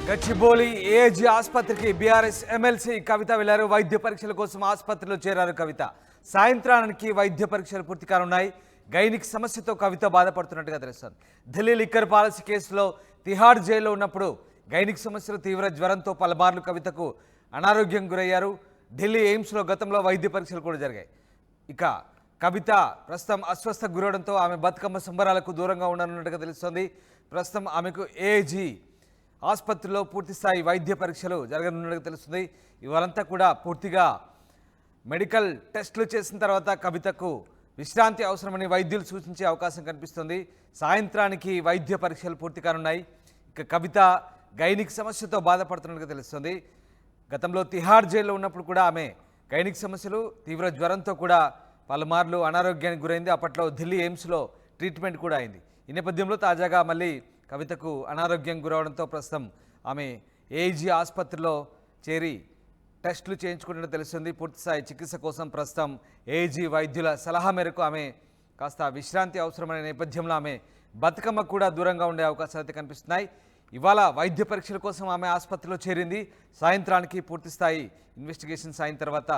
Gachibowli AG ఆసుపత్రికి BRS MLC కవిత వెళ్లారు. వైద్య పరీక్షల కోసం ఆసుపత్రిలో చేరారు కవిత. సాయంత్రానికి వైద్య పరీక్షలు పూర్తి కానున్నాయి. గైనిక్ సమస్యతో కవిత బాధపడుతున్నట్టుగా తెలుస్తోంది. ఢిల్లీ లిక్కర్ పాలసీ కేసులో తిహార్ జైల్లో ఉన్నప్పుడు గైనిక్ సమస్యలు తీవ్ర జ్వరంతో పలుమార్లు కవితకు అనారోగ్యం గురయ్యారు. ఢిల్లీ ఎయిమ్స్లో గతంలో వైద్య పరీక్షలు కూడా జరిగాయి. ఇక కవిత ప్రస్తుతం అస్వస్థకు గురవడంతో ఆమె బతుకమ్మ సంబరాలకు దూరంగా ఉండనున్నట్టుగా తెలుస్తోంది. ప్రస్తుతం ఆమెకు ఏజీ ఆసుపత్రిలో పూర్తిస్థాయి వైద్య పరీక్షలు జరగనున్నట్టుగా తెలుస్తుంది. ఇవాళంతా కూడా పూర్తిగా మెడికల్ టెస్టులు చేసిన తర్వాత కవితకు విశ్రాంతి అవసరమని వైద్యులు సూచించే అవకాశం కనిపిస్తుంది. సాయంత్రానికి వైద్య పరీక్షలు పూర్తి కానున్నాయి. ఇక కవిత గైనిక్ సమస్యతో బాధపడుతున్నట్టుగా తెలుస్తుంది. గతంలో తిహార్ జైల్లో ఉన్నప్పుడు కూడా ఆమె గైనిక్ సమస్యలు తీవ్ర జ్వరంతో కూడా పలుమార్లు అనారోగ్యానికి గురైంది. అప్పట్లో ఢిల్లీ ఎయిమ్స్లో ట్రీట్మెంట్ కూడా అయింది. ఈ నేపథ్యంలో తాజాగా మళ్ళీ కవితకు అనారోగ్యం గురవడంతో ప్రస్తుతం ఆమె ఏజీ ఆసుపత్రిలో చేరి టెస్టులు చేయించుకున్నట్టు తెలుస్తుంది. పూర్తిస్థాయి చికిత్స కోసం ప్రస్తుతం ఏజీ వైద్యుల సలహా మేరకు ఆమె కాస్త విశ్రాంతి అవసరమైన నేపథ్యంలో ఆమె బతుకమ్మ కూడా దూరంగా ఉండే అవకాశాలు అయితే కనిపిస్తున్నాయి. ఇవాళ వైద్య పరీక్షల కోసం ఆమె ఆసుపత్రిలో చేరింది. సాయంత్రానికి పూర్తిస్థాయి ఇన్వెస్టిగేషన్స్ అయిన తర్వాత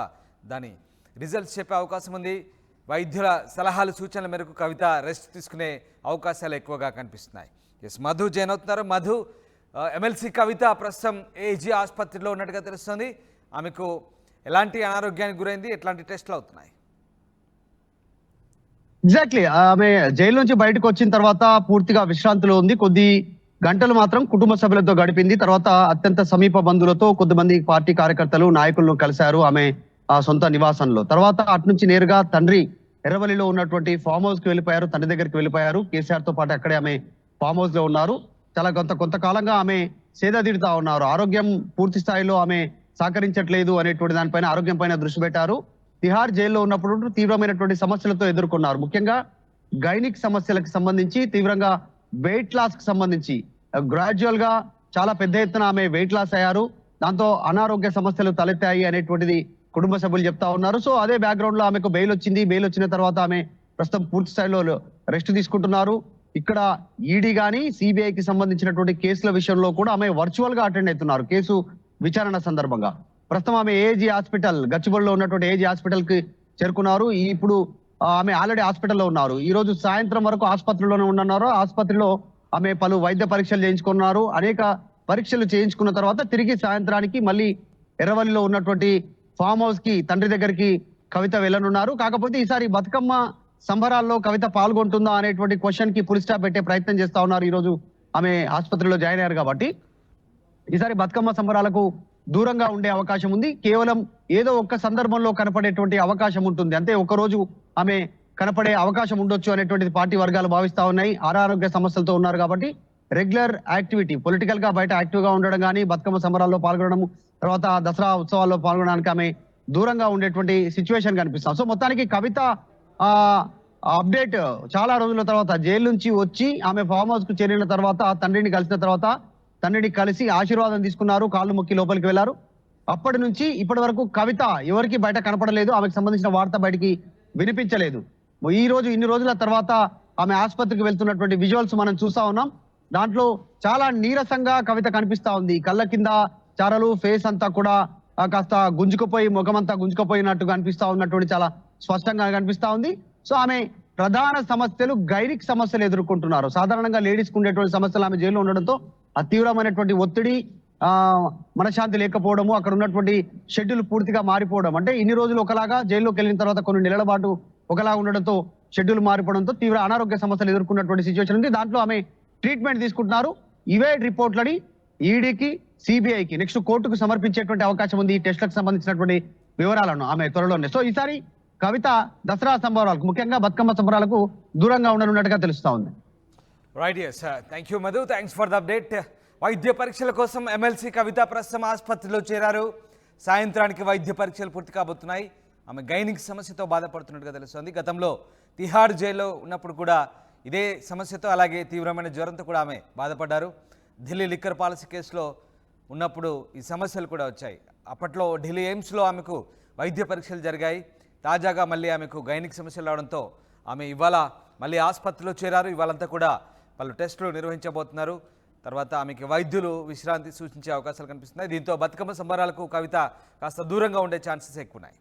దాని రిజల్ట్స్ చెప్పే అవకాశం ఉంది. వైద్యుల సలహాలు సూచనల మేరకు కవిత రెస్ట్ తీసుకునే అవకాశాలు ఎక్కువగా కనిపిస్తున్నాయి. మధు జైన్ అవుతున్నారు. మధు, ఎమ్మెల్సీ కవిత ప్రస్తుతం ఏజీ ఆసుపత్రిలో ఉన్నట్టుగా తెలుస్తుంది. ఆమెకు ఎలాంటి అనారోగ్యానికి గురైంది, ఎట్లాంటి టెస్టులు అవుతున్నాయి? ఎగ్జాక్ట్లీ ఆమె జైలు నుంచి బయటకు వచ్చిన తర్వాత పూర్తిగా విశ్రాంతిలో ఉంది. కొద్ది గంటలు మాత్రం కుటుంబ సభ్యులతో గడిపింది. తర్వాత అత్యంత సమీప బంధువులతో కొద్దిమంది పార్టీ కార్యకర్తలు నాయకులను కలిశారు ఆమె సొంత నివాసంలో. తర్వాత అటు నుంచి నేరుగా తండ్రి ఎర్రవల్లిలో ఉన్నటువంటి ఫామ్ హౌస్ కి వెళ్ళిపోయారు. తండ్రి దగ్గరికి వెళ్ళిపోయారు. కేసీఆర్ తో పాటు అక్కడే ఆమె ఫామ్ హౌస్ లో ఉన్నారు. చాలా కొంతకాలంగా ఆమె సేదతీరుతా ఉన్నారు. ఆరోగ్యం పూర్తి స్థాయిలో ఆమె సహకరించట్లేదు అనేటువంటి దానిపైన, ఆరోగ్యం పైన దృష్టి పెట్టారు. తిహార్ జైల్లో ఉన్నప్పుడు తీవ్రమైనటువంటి సమస్యలతో ఎదుర్కొన్నారు. ముఖ్యంగా గైనిక్ సమస్యలకు సంబంధించి, తీవ్రంగా వెయిట్ లాస్ కి సంబంధించి గ్రాడ్యువల్ గా చాలా పెద్ద ఎత్తున ఆమె వెయిట్ లాస్ అయ్యారు. దాంతో అనారోగ్య సమస్యలు తలెత్తాయి అనేటువంటిది కుటుంబ సభ్యులు చెప్తా ఉన్నారు. సో అదే బ్యాక్గ్రౌండ్ లో ఆమెకు బెయిల్ వచ్చింది. బెయిల్ వచ్చిన తర్వాత ఆమె ప్రస్తుతం పూర్తి స్థాయిలో రెస్ట్ తీసుకుంటున్నారు. ఇక్కడ ఈడీ గానీ సిబిఐకి సంబంధించినటువంటి కేసుల విషయంలో కూడా ఆమె వర్చువల్ గా అటెండ్ అవుతున్నారు కేసు విచారణ సందర్భంగా. ప్రస్తుతం ఆమె ఏజీ హాస్పిటల్, గచ్చిబౌలిలో ఉన్నటువంటి ఏజీ హాస్పిటల్ కి చేరుకున్నారు. ఇప్పుడు ఆమె ఆల్రెడీ హాస్పిటల్లో ఉన్నారు. ఈ రోజు సాయంత్రం వరకు ఆసుపత్రిలోనే ఉన్నారు. ఆసుపత్రిలో ఆమె పలు వైద్య పరీక్షలు చేయించుకున్నారు. అనేక పరీక్షలు చేయించుకున్న తర్వాత తిరిగి సాయంత్రానికి మళ్ళీ ఎర్రవల్లిలో ఉన్నటువంటి ఫామ్ హౌస్ కి తండ్రి దగ్గరికి కవిత వెళ్ళనున్నారు. కాకపోతే ఈసారి బతుకమ్మ సంబరాల్లో కవిత పాల్గొంటుందా అనేటువంటి క్వశ్చన్ కి ఫుల్ స్టాప్ పెట్టే ప్రయత్నం చేస్తా ఉన్నారు. ఈ రోజు ఆమె ఆసుపత్రిలో జాయిన్ అయ్యారు కాబట్టి ఈసారి బతుకమ్మ సంబరాలకు దూరంగా ఉండే అవకాశం ఉంది. కేవలం ఏదో ఒక్క సందర్భంలో కనపడేటువంటి అవకాశం ఉంటుంది. అంతే, ఒక రోజు ఆమె కనపడే అవకాశం ఉండొచ్చు అనేటువంటిది పార్టీ వర్గాలు భావిస్తా ఉన్నాయి. అనారోగ్య సమస్యలతో ఉన్నారు కాబట్టి రెగ్యులర్ యాక్టివిటీ, పొలిటికల్ గా బయట యాక్టివ్ గా ఉండడం కానీ, బతుకమ్మ సంబరాల్లో పాల్గొనడం, తర్వాత దసరా ఉత్సవాల్లో పాల్గొనడానికి ఆమె దూరంగా ఉండేటువంటి సిచ్యువేషన్ కనిపిస్తాం. సో మొత్తానికి కవిత అప్డేట్ చాలా రోజుల తర్వాత జైలు నుంచి వచ్చి ఆమె ఫామ్ హౌస్ కు చేరిన తర్వాత తండ్రిని కలిసిన తర్వాత తండ్రిని కలిసి ఆశీర్వాదం తీసుకున్నారు. కాళ్ళు మొక్కి లోపలికి వెళ్లారు. అప్పటి నుంచి ఇప్పటి వరకు కవిత ఎవరికి బయట కనపడలేదు. ఆమెకు సంబంధించిన వార్త బయటికి వినిపించలేదు. ఈ రోజు ఇన్ని రోజుల తర్వాత ఆమె ఆసుపత్రికి వెళ్తున్నటువంటి విజువల్స్ మనం చూస్తా ఉన్నాం. దాంట్లో చాలా నీరసంగా కవిత కనిపిస్తా ఉంది. కళ్ళ కింద చారలు, ఫేస్ అంతా కూడా కాస్త గుంజుకుపోయి, ముఖమంతా గుంజుకుపోయినట్టుగా అనిపిస్తా ఉన్నటువంటి చాలా స్పష్టంగా కనిపిస్తా ఉంది. సో ఆమె ప్రధాన సమస్యలు గైనిక్ సమస్యలు ఎదుర్కొంటున్నారు. సాధారణంగా లేడీస్ కు ఉండేటువంటి సమస్యలు ఆమె జైల్లో ఉండడంతో ఆ తీవ్రమైనటువంటి ఒత్తిడి, మనశ్శాంతి లేకపోవడము, అక్కడ ఉన్నటువంటి షెడ్యూల్ పూర్తిగా మారిపోవడం. అంటే ఇన్ని రోజులు ఒకలాగా, జైల్లోకి వెళ్ళిన తర్వాత కొన్ని నెలల పాటు ఒకలా ఉండడంతో షెడ్యూల్ మారిపోవడంతో తీవ్ర అనారోగ్య సమస్యలు ఎదుర్కొన్నటువంటి సిచ్యువేషన్ ఉంది. దాంట్లో ఆమె ట్రీట్మెంట్ తీసుకుంటున్నారు. ఇవే రిపోర్ట్లని ఈడీకి, సిబిఐకి నెక్స్ట్ కోర్టుకు సమర్పించేటువంటి అవకాశం ఉంది. ఈ టెస్టులకు సంబంధించినటువంటి వివరాలను ఆమె త్వరలోనే. సో ఈసారి కవిత దసరా సంబరాలకు, ముఖ్యంగా బతుకమ్మ సంబరాలకు దూరంగా ఉండనున్నట్టుగా తెలుస్తా ఉంది. Right, yes, thank you Madhu, thanks for the update. వైద్య పరీక్షల కోసం ఎమ్మెల్సీ కవిత ప్రస్తుతం ఆసుపత్రిలో చేరారు. సాయంత్రానికి వైద్య పరీక్షలు పూర్తి కాబోతున్నాయి. ఆమె గైనిక్ సమస్యతో బాధపడుతున్నట్టుగా తెలుస్తుంది. గతంలో తిహార్ జైల్లో ఉన్నప్పుడు కూడా ఇదే సమస్యతో, అలాగే తీవ్రమైన జ్వరంతో కూడా ఆమె బాధపడ్డారు. ఢిల్లీ లిక్కర్ పాలసీ కేసులో ఉన్నప్పుడు ఈ సమస్యలు కూడా వచ్చాయి. అప్పట్లో ఢిల్లీ ఎయిమ్స్లో ఆమెకు వైద్య పరీక్షలు జరిగాయి. తాజాగా మళ్ళీ ఆమెకు గైనిక్ సమస్యలు రావడంతో ఆమె ఇవాళ మళ్ళీ ఆసుపత్రిలో చేరారు. ఇవాళంతా కూడా పలు టెస్టులు నిర్వహించబోతున్నారు. తర్వాత ఆమెకి వైద్యులు విశ్రాంతి సూచించే అవకాశాలు కనిపిస్తున్నాయి. దీంతో బతుకమ్మ సంబరాలకు కవిత కాస్త దూరంగా ఉండే ఛాన్సెస్ ఎక్కువ ఉన్నాయి.